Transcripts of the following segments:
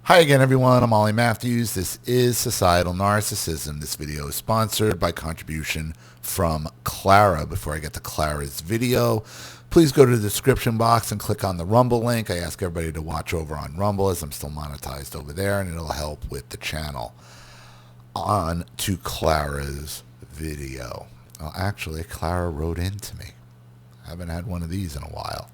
Hi again, everyone. I'm olliemathews. This is Societal Narcissism. This video is sponsored by contribution from Clara. Before I get to Clara's video, please go to the description box and click on the Rumble link. I ask everybody to watch over on Rumble as I'm still monetized over there, and it'll help with the channel. On to Clara's video. Well, actually, Clara wrote into me. I haven't had one of these in a while.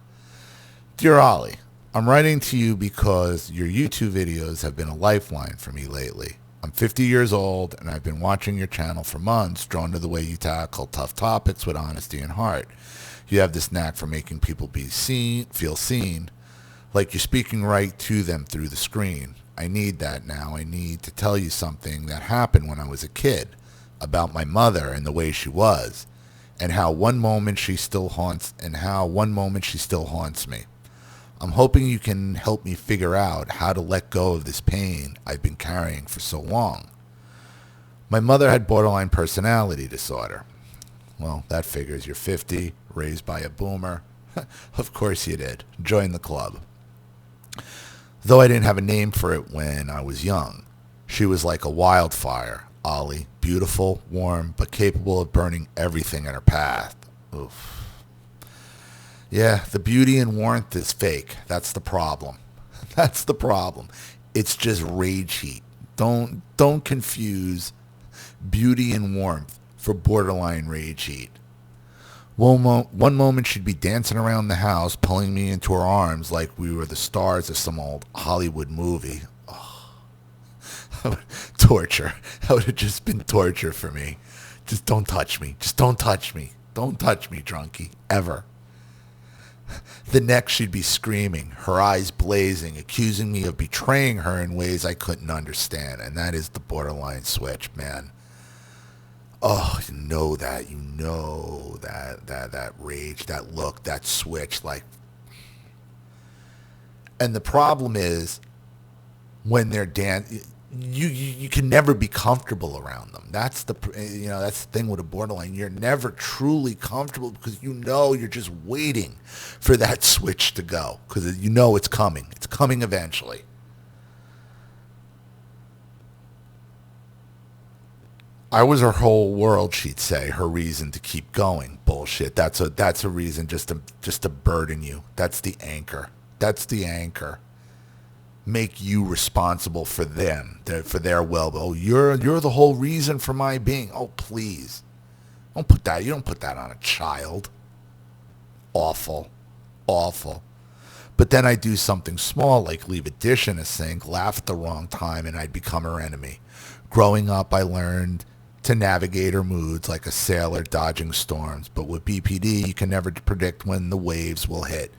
Dear Ollie, I'm writing to you because your YouTube videos have been a lifeline for me lately. I'm 50 years old and I've been watching your channel for months, drawn to the way you tackle tough topics with honesty and heart. You have this knack for making people feel seen, like you're speaking right to them through the screen. I need that now. I need to tell you something that happened when I was a kid, about my mother and the way she was, and how one moment she still haunts me. I'm hoping you can help me figure out how to let go of this pain I've been carrying for so long. My mother had borderline personality disorder. Well, that figures. You're 50, raised by a boomer. Of course you did. Join the club. Though I didn't have a name for it when I was young, she was like a wildfire, Ollie. Beautiful, warm, but capable of burning everything in her path. Oof. Yeah, the beauty and warmth is fake. That's the problem. That's the problem. It's just rage heat. Don't confuse beauty and warmth for borderline rage heat. One moment she'd be dancing around the house, pulling me into her arms like we were the stars of some old Hollywood movie. Oh. Torture. That would have just been torture for me. Just don't touch me. Just don't touch me. Don't touch me, drunkie. Ever. The next she'd be screaming, her eyes blazing, accusing me of betraying her in ways I couldn't understand. And that is the borderline switch, man. Oh, you know that rage, that look, that switch, like. And the problem is when they're you can never be comfortable around them. That's the thing with a borderline. You're never truly comfortable because you're just waiting for that switch to go because you know it's coming. It's coming eventually. I was her whole world, she'd say, her reason to keep going. Bullshit. That's a reason just to burden you. That's the anchor. That's the anchor. Make you responsible for them, for their well-being. Oh, you're the whole reason for my being. Oh, please. You don't put that on a child. Awful. Awful. But then I do something small like leave a dish in a sink, laugh at the wrong time, and I'd become her enemy. Growing up, I learned to navigate her moods like a sailor dodging storms. But with BPD, you can never predict when the waves will hit.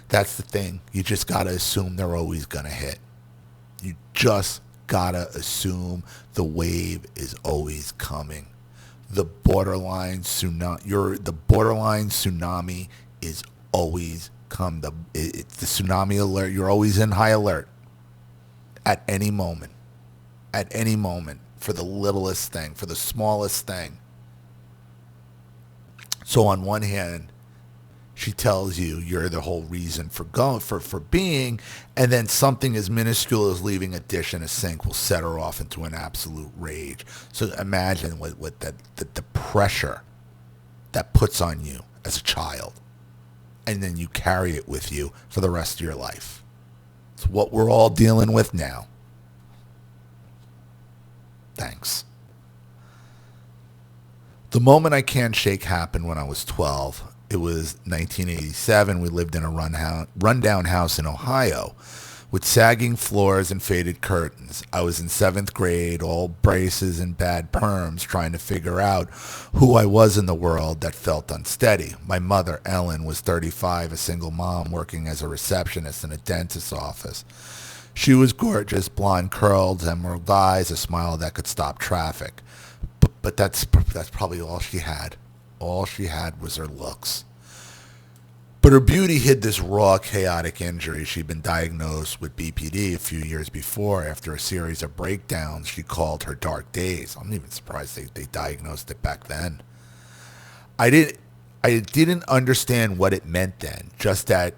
That's the thing. You just got to assume they're always going to hit. You just got to assume the wave is always coming. The borderline tsunami is always come. It's the tsunami alert. You're always in high alert at any moment. At any moment for the littlest thing, for the smallest thing. So on one hand, she tells you you're the whole reason for being, and then something as minuscule as leaving a dish in a sink will set her off into an absolute rage. So imagine what the pressure that puts on you as a child, and then you carry it with you for the rest of your life. It's what we're all dealing with now. Thanks. The moment I can't shake happened when I was 12. It was 1987. We lived in a rundown house in Ohio with sagging floors and faded curtains. I was in 7th grade, all braces and bad perms, trying to figure out who I was in the world that felt unsteady. My mother, Ellen, was 35, a single mom working as a receptionist in a dentist's office. She was gorgeous, blonde curls, emerald eyes, a smile that could stop traffic. But that's probably all she had. All she had was her looks. But her beauty hid this raw, chaotic injury. She'd been diagnosed with BPD a few years before after a series of breakdowns she called her dark days. I'm even surprised they diagnosed it back then. I didn't understand what it meant then, just that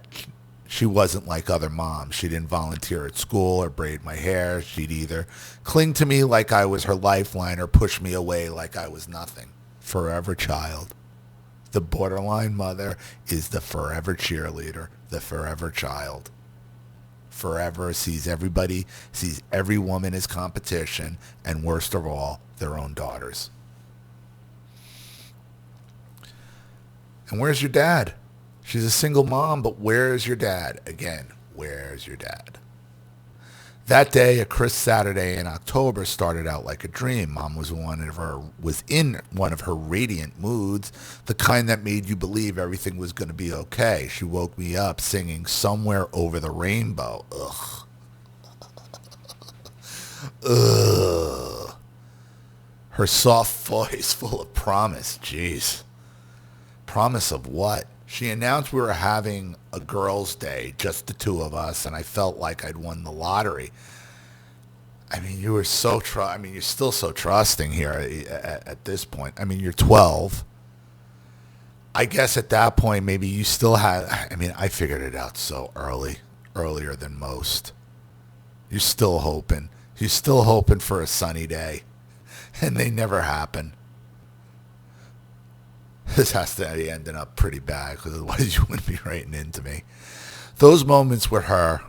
She wasn't like other moms. She didn't volunteer at school or braid my hair. She'd either cling to me like I was her lifeline or push me away like I was nothing. Forever child. The borderline mother is the forever cheerleader, the forever child. Forever sees every woman as competition, and worst of all, their own daughters. And where's your dad? She's a single mom, but where's your dad? Again, where's your dad? That day, a crisp Saturday in October, started out like a dream. Mom was in one of her radiant moods, the kind that made you believe everything was going to be okay. She woke me up singing "Somewhere Over the Rainbow." Ugh. Ugh. Her soft voice full of promise. Jeez. Promise of what? She announced we were having a girls' day, just the two of us, and I felt like I'd won the lottery. I mean, you're still so trusting here at this point. I mean, you're 12. I guess at that point, maybe you still had, I figured it out so earlier than most. You're still hoping for a sunny day, and they never happen. This has to be ending up pretty bad, because otherwise you wouldn't be writing into me. Those moments with her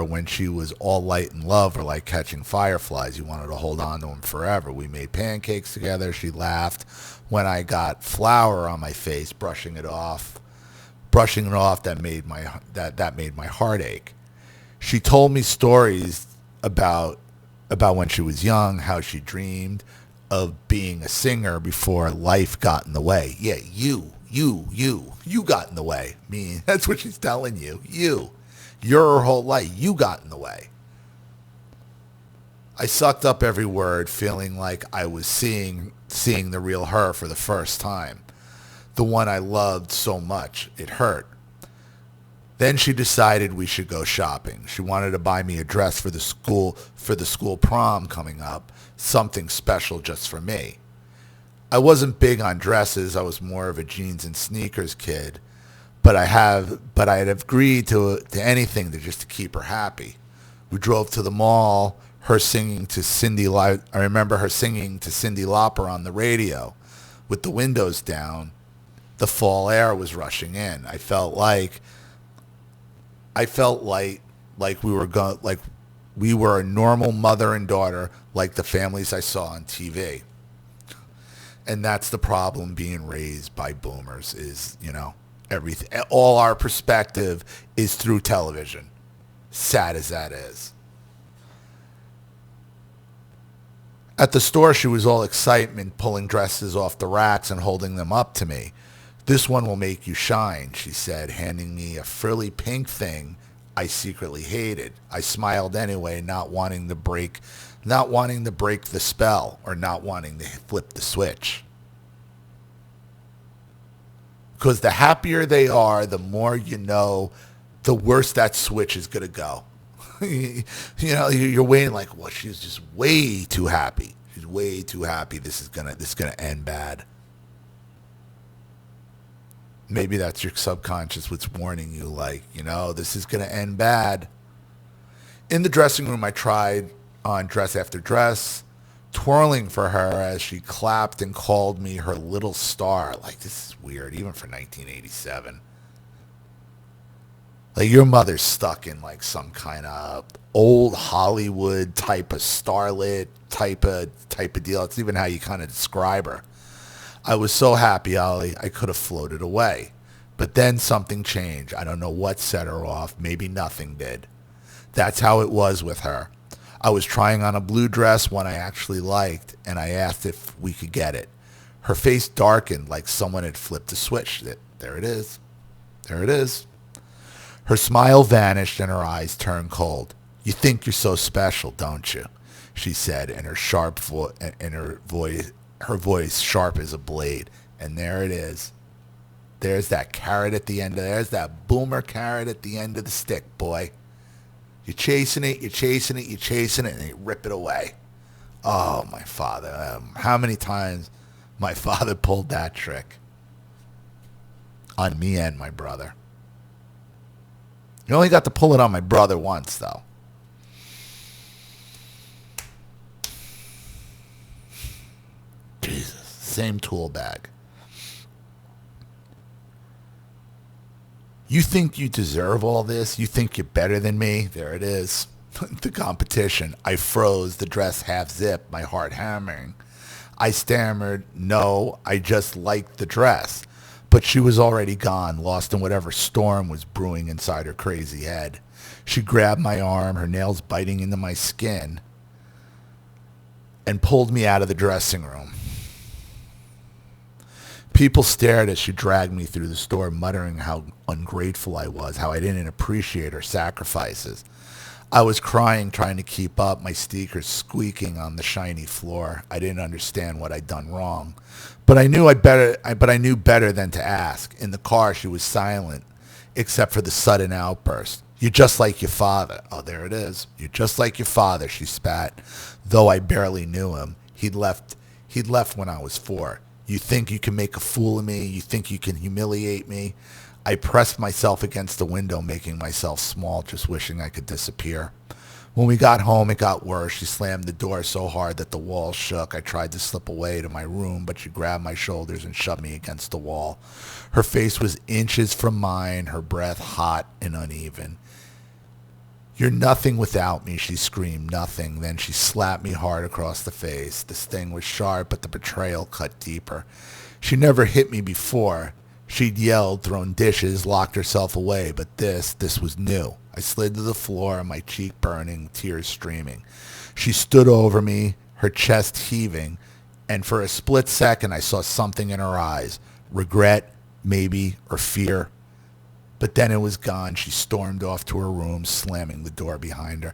when she was all light and love were like catching fireflies. You wanted to hold on to them forever. We made pancakes together. She laughed when I got flour on my face, brushing it off. That made my heart ache. She told me stories about when she was young, how she dreamed of being a singer before life got in the way. Yeah, you got in the way. I mean, that's what she's telling you. Your whole life, you got in the way. I sucked up every word, feeling like I was seeing the real her for the first time. The one I loved so much. It hurt. Then she decided we should go shopping. She wanted to buy me a dress for the school prom coming up, something special just for me. I wasn't big on dresses. I was more of a jeans and sneakers kid, but I had agreed to anything just to keep her happy. We drove to the mall. I remember her singing to Cyndi Lauper on the radio, with the windows down. The fall air was rushing in. I felt like we were a normal mother and daughter, like the families I saw on TV. And that's the problem being raised by boomers is, everything. All our perspective is through television. Sad as that is. At the store, she was all excitement, pulling dresses off the racks and holding them up to me. "This one will make you shine," she said, handing me a frilly pink thing I secretly hated. I smiled anyway, not wanting to break the spell or not wanting to flip the switch. Because the happier they are, the more you know, the worse that switch is going to go. You're waiting like, well, she's just way too happy. She's way too happy. This is gonna end bad. Maybe that's your subconscious what's warning you, like, this is going to end bad. In the dressing room, I tried on dress after dress, twirling for her as she clapped and called me her little star. Like, this is weird, even for 1987. Like, your mother's stuck in, like, some kind of old Hollywood type of starlet type of deal. It's even how you kind of describe her. I was so happy, Ollie, I could have floated away. But then something changed. I don't know what set her off. Maybe nothing did. That's how it was with her. I was trying on a blue dress, one I actually liked, and I asked if we could get it. Her face darkened like someone had flipped a switch. There it is. There it is. Her smile vanished and her eyes turned cold. "You think you're so special, don't you?" she said, and her voice sharp as a blade. And there it is. There's that carrot at the end there's that boomer carrot at the end of the stick, boy. You're chasing it, and they rip it away. Oh, my father. How many times my father pulled that trick on me and my brother. You only got to pull it on my brother once, though. Jesus. Same tool bag. You think you deserve all this? You think you're better than me? There it is. The competition. I froze, the dress half zipped, my heart hammering. I stammered, no, I just liked the dress. But she was already gone, lost in whatever storm was brewing inside her crazy head. She grabbed my arm, her nails biting into my skin, and pulled me out of the dressing room. People stared as she dragged me through the store, muttering how ungrateful I was, how I didn't appreciate her sacrifices. I was crying, trying to keep up, my sneakers squeaking on the shiny floor. I didn't understand what I'd done wrong, but I knew better than to ask. In the car, she was silent, except for the sudden outburst. You're just like your father. Oh, there it is. You're just like your father, she spat. Though I barely knew him, he'd left when I was 4. You think you can make a fool of me? You think you can humiliate me? I pressed myself against the window, making myself small, just wishing I could disappear. When we got home, it got worse. She slammed the door so hard that the walls shook. I tried to slip away to my room, but she grabbed my shoulders and shoved me against the wall. Her face was inches from mine, her breath hot and uneven. You're nothing without me, she screamed, nothing. Then she slapped me hard across the face. The sting was sharp, but the betrayal cut deeper. She never hit me before. She'd yelled, thrown dishes, locked herself away, but this was new. I slid to the floor, my cheek burning, tears streaming. She stood over me, her chest heaving, and for a split second I saw something in her eyes. Regret, maybe, or fear. But then it was gone. She stormed off to her room, slamming the door behind her.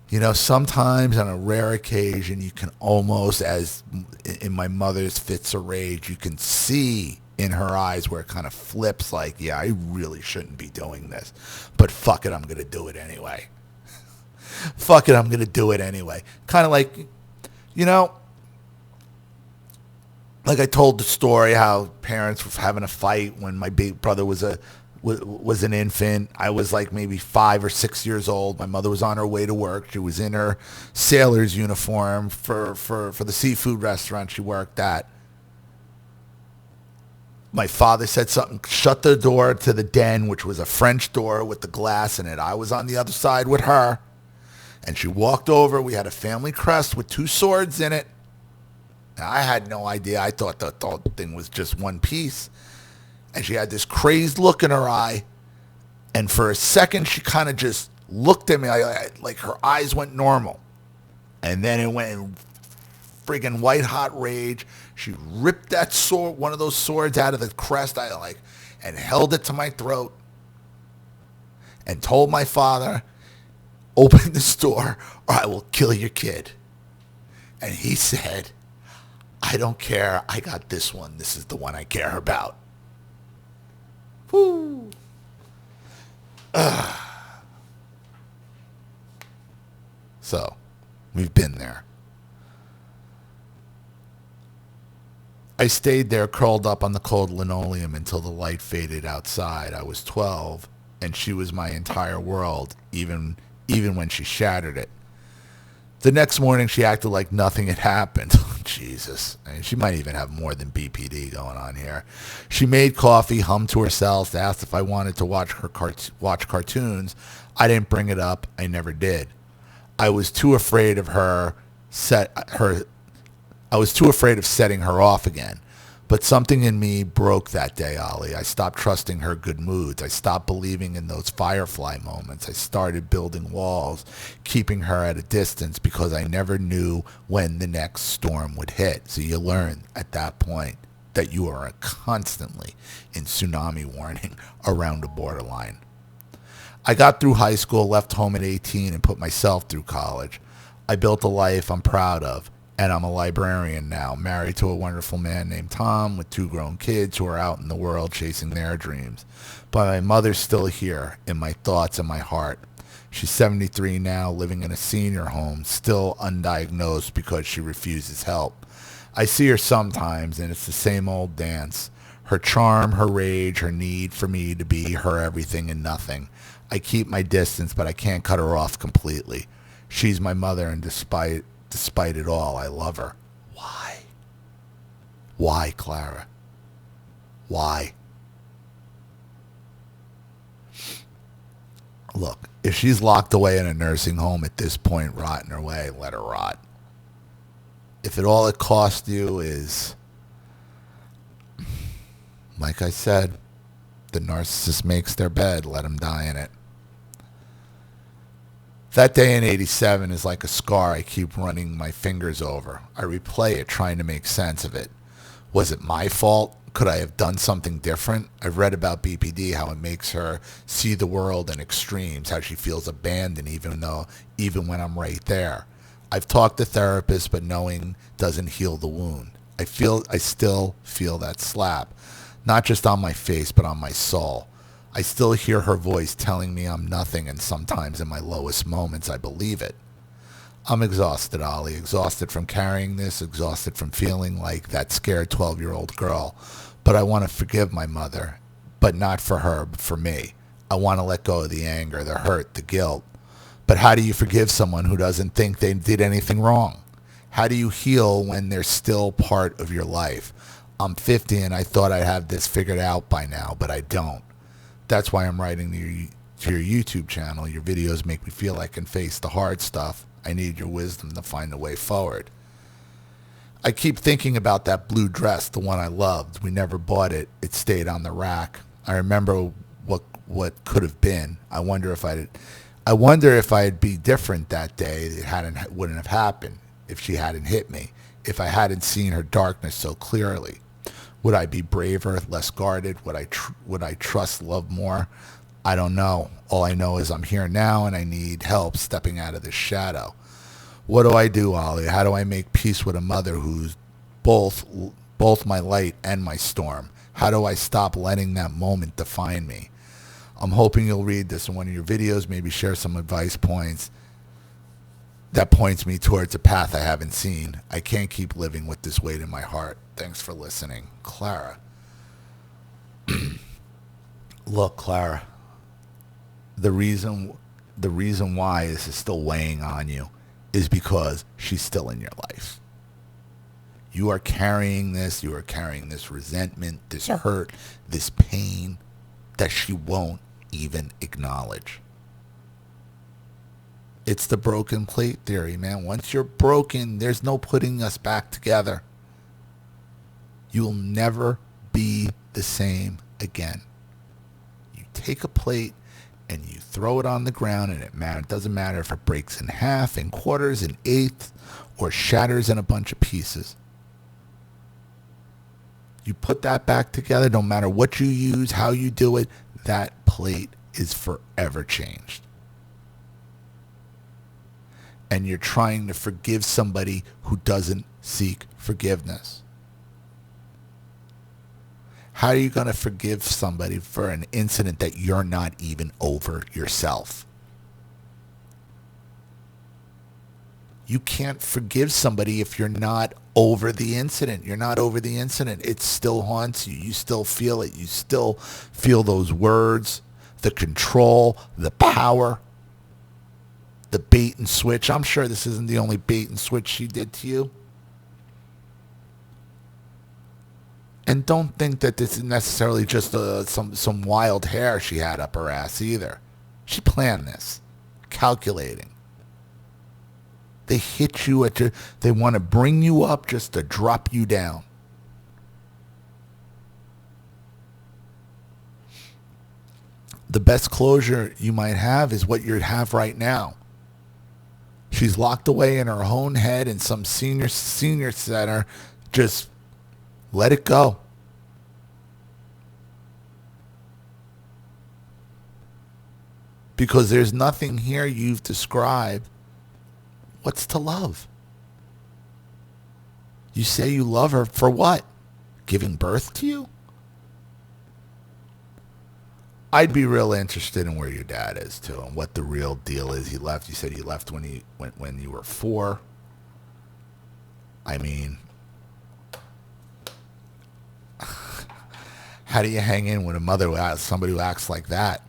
You know, sometimes on a rare occasion, you can almost, as in my mother's fits of rage, you can see in her eyes where it kind of flips like, yeah, I really shouldn't be doing this. But fuck it, I'm going to do it anyway. Fuck it, I'm going to do it anyway. Kind of like, you know, like I told the story how parents were having a fight when my big brother was an infant. I was like maybe 5 or 6 years old. My mother was on her way to work. She was in her sailor's uniform for the seafood restaurant she worked at. My father said something, shut the door to the den, which was a French door with the glass in it. I was on the other side with her, and she walked over. We had a family crest with 2 swords in it. Now, I had no idea. I thought the thing was just one piece. And she had this crazed look in her eye. And for a second, she kind of just looked at me like her eyes went normal. And then it went in friggin' white hot rage. She ripped that sword, one of those swords out of the crest, and held it to my throat. And told my father, open this door or I will kill your kid. And he said, I don't care. I got this one. This is the one I care about. Woo. So, we've been there. I stayed there curled up on the cold linoleum until the light faded outside. I was 12, and she was my entire world, even when she shattered it. The next morning, she acted like nothing had happened. Jesus. I mean, she might even have more than BPD going on here. She made coffee, hummed to herself, asked if I wanted to watch cartoons. I didn't bring it up. I never did. I was too afraid of setting her off again. But something in me broke that day, Ollie. I stopped trusting her good moods. I stopped believing in those firefly moments. I started building walls, keeping her at a distance because I never knew when the next storm would hit. So you learn at that point that you are constantly in tsunami warning around a borderline. I got through high school, left home at 18, and put myself through college. I built a life I'm proud of. And I'm a librarian now, married to a wonderful man named Tom with 2 grown kids who are out in the world chasing their dreams. But my mother's still here in my thoughts and my heart. She's 73 now, living in a senior home, still undiagnosed because she refuses help. I see her sometimes, and it's the same old dance. Her charm, her rage, her need for me to be her everything and nothing. I keep my distance, but I can't cut her off completely. She's my mother, and despite it all, I love her. Why? Why, Clara? Why? Look, if she's locked away in a nursing home at this point, rotting her way, let her rot. If all it costs you is, like I said, the narcissist makes their bed, let them die in it. That day in 87 is like a scar I keep running my fingers over. I replay it, trying to make sense of it. Was it my fault? Could I have done something different? I've read about BPD, how it makes her see the world in extremes, how she feels abandoned even when I'm right there. I've talked to therapists, but knowing doesn't heal the wound. I still feel that slap, not just on my face, but on my soul. I still hear her voice telling me I'm nothing, and sometimes in my lowest moments I believe it. I'm exhausted, Ollie, exhausted from carrying this, exhausted from feeling like that scared 12-year-old girl. But I want to forgive my mother, but not for her, but for me. I want to let go of the anger, the hurt, the guilt. But how do you forgive someone who doesn't think they did anything wrong? How do you heal when they're still part of your life? I'm 50 and I thought I'd have this figured out by now, but I don't. That's why I'm writing to your YouTube channel. Your videos make me feel I can face the hard stuff. I need your wisdom to find a way forward. I keep thinking about that blue dress, the one I loved. We never bought it. It stayed on the rack. I remember what could have been. I wonder if I'd be different that day. It wouldn't have happened if she hadn't hit me, if I hadn't seen her darkness so clearly. Would I be braver, less guarded? Would I trust love more? I don't know. All I know is I'm here now and I need help stepping out of this shadow. What do I do, Ollie? How do I make peace with a mother who's both my light and my storm? How do I stop letting that moment define me? I'm hoping you'll read this in one of your videos, maybe share some advice points that points me towards a path I haven't seen. I can't keep living with this weight in my heart. Thanks for listening. Clara. Look, Clara. The reason why this is still weighing on you is because she's still in your life. You are carrying this resentment, this hurt, this pain that she won't even acknowledge. It's the broken plate theory, man. Once you're broken, there's no putting us back together. You'll never be the same again. You take a plate and you throw it on the ground, and it doesn't matter if it breaks in half, in quarters, in eighths, or shatters in a bunch of pieces. You put that back together, no matter what you use, how you do it, that plate is forever changed. And you're trying to forgive somebody who doesn't seek forgiveness. How are you going to forgive somebody for an incident that you're not even over yourself? You can't forgive somebody if you're not over the incident. You're not over the incident. It still haunts you. You still feel it. You still feel those words, the control, the power, the bait and switch. I'm sure this isn't the only bait and switch she did to you. And don't think that this is necessarily just some wild hair she had up her ass either. She planned this, calculating. They hit you they want to bring you up just to drop you down. The best closure you might have is what you have right now. She's locked away in her own head in some senior center. Just let it go. Because there's nothing here you've described. What's to love? You say you love her for what? Giving birth to you? I'd be real interested in where your dad is too, and what the real deal is. He left. You said he left when you were 4. I mean, how do you hang in with a mother somebody who acts like that?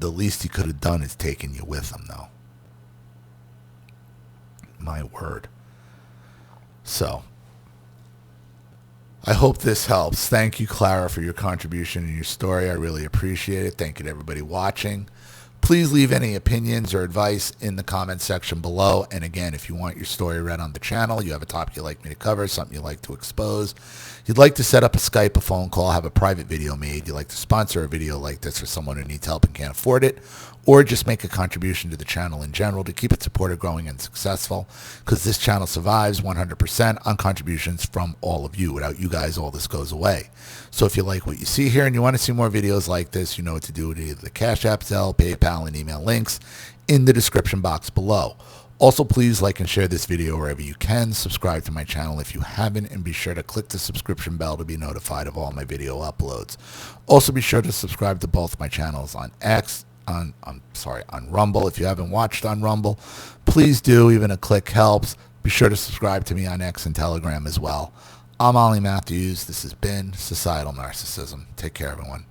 The least he could have done is taken you with him, though. My word. So, I hope this helps. Thank you, Clara, for your contribution and your story. I really appreciate it. Thank you to everybody watching. Please leave any opinions or advice in the comment section below. And again, if you want your story read on the channel, you have a topic you'd like me to cover, something you'd like to expose, you'd like to set up a Skype, a phone call, have a private video made, you'd like to sponsor a video like this for someone who needs help and can't afford it, or just make a contribution to the channel in general to keep it supported, growing, and successful, because this channel survives 100% on contributions from all of you. Without you guys, all this goes away. So if you like what you see here and you want to see more videos like this, you know what to do with either the Cash App, Zelle, PayPal, and email links in the description box below. Also, please like and share this video wherever you can. Subscribe to my channel if you haven't, and be sure to click the subscription bell to be notified of all my video uploads. Also, be sure to subscribe to both my channels on on Rumble. If you haven't watched on Rumble, please do. Even a click helps. Be sure to subscribe to me on X and Telegram as well. I'm Ollie Matthews. This has been Societal Narcissism. Take care, everyone.